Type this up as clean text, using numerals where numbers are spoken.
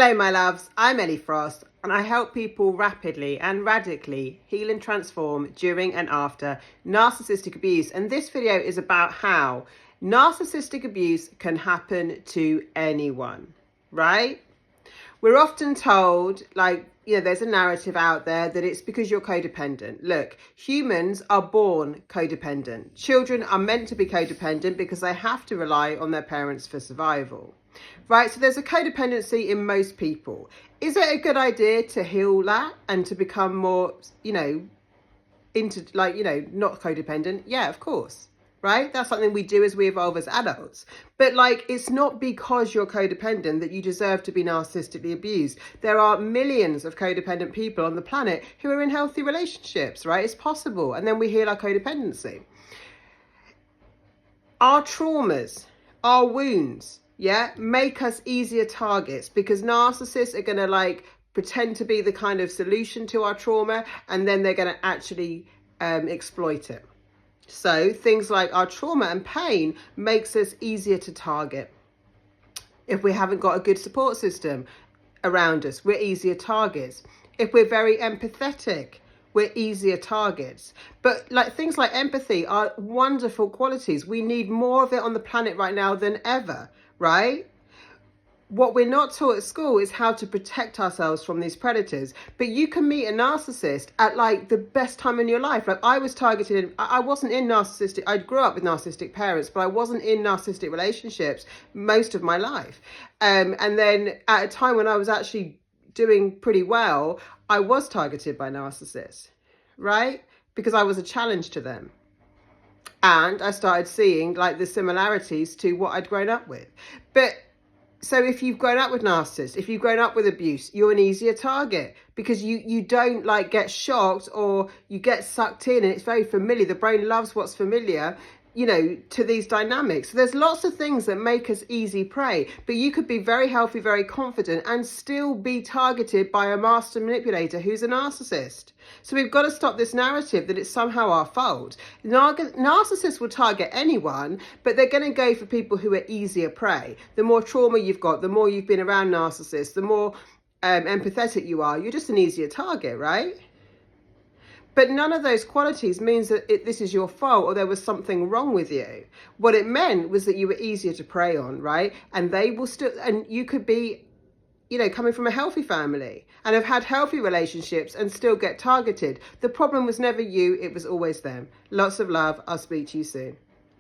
Hello my loves, I'm Ellie Frost and I help people rapidly and radically heal and transform during and after narcissistic abuse. And this video is about how narcissistic abuse can happen to anyone, right? We're often told, there's a narrative out there that it's because you're codependent. Look, humans are born codependent. Children are meant to be codependent because they have to rely on their parents for survival. Right, so there's a codependency in most people. Is it a good idea to heal that and to become more, not codependent? Yeah, of course. Right? That's something we do as we evolve as adults. But it's not because you're codependent that you deserve to be narcissistically abused. There are millions of codependent people on the planet who are in healthy relationships, right? It's possible. And then we heal our codependency. Our traumas, our wounds, make us easier targets because narcissists are going to pretend to be the kind of solution to our trauma, and then they're going to actually exploit it. So things like our trauma and pain makes us easier to target. If we haven't got a good support system around us, we're easier targets. If we're very empathetic, we're easier targets. But things like empathy are wonderful qualities. We need more of it on the planet right now than ever, right? What we're not taught at school is how to protect ourselves from these predators. But you can meet a narcissist at the best time in your life. I was targeted. I wasn't in narcissistic. I grew up with narcissistic parents, but I wasn't in narcissistic relationships most of my life. And then at a time when I was actually doing pretty well, I was targeted by narcissists, right? Because I was a challenge to them. And I started seeing the similarities to what I'd grown up with. But so if you've grown up with narcissists, if you've grown up with abuse, you're an easier target because you don't get shocked or you get sucked in, and it's very familiar. The brain loves what's familiar, to these dynamics. So there's lots of things that make us easy prey, but you could be very healthy, very confident and still be targeted by a master manipulator who's a narcissist. So we've got to stop this narrative that it's somehow our fault. Narcissists will target anyone, but they're going to go for people who are easier prey. The more trauma you've got, the more you've been around narcissists, the more empathetic you are, you're just an easier target, right? But none of those qualities means that this is your fault or there was something wrong with you. What it meant was that you were easier to prey on, right? And they will still, and you could be, coming from a healthy family and have had healthy relationships and still get targeted. The problem was never you, it was always them. Lots of love. I'll speak to you soon.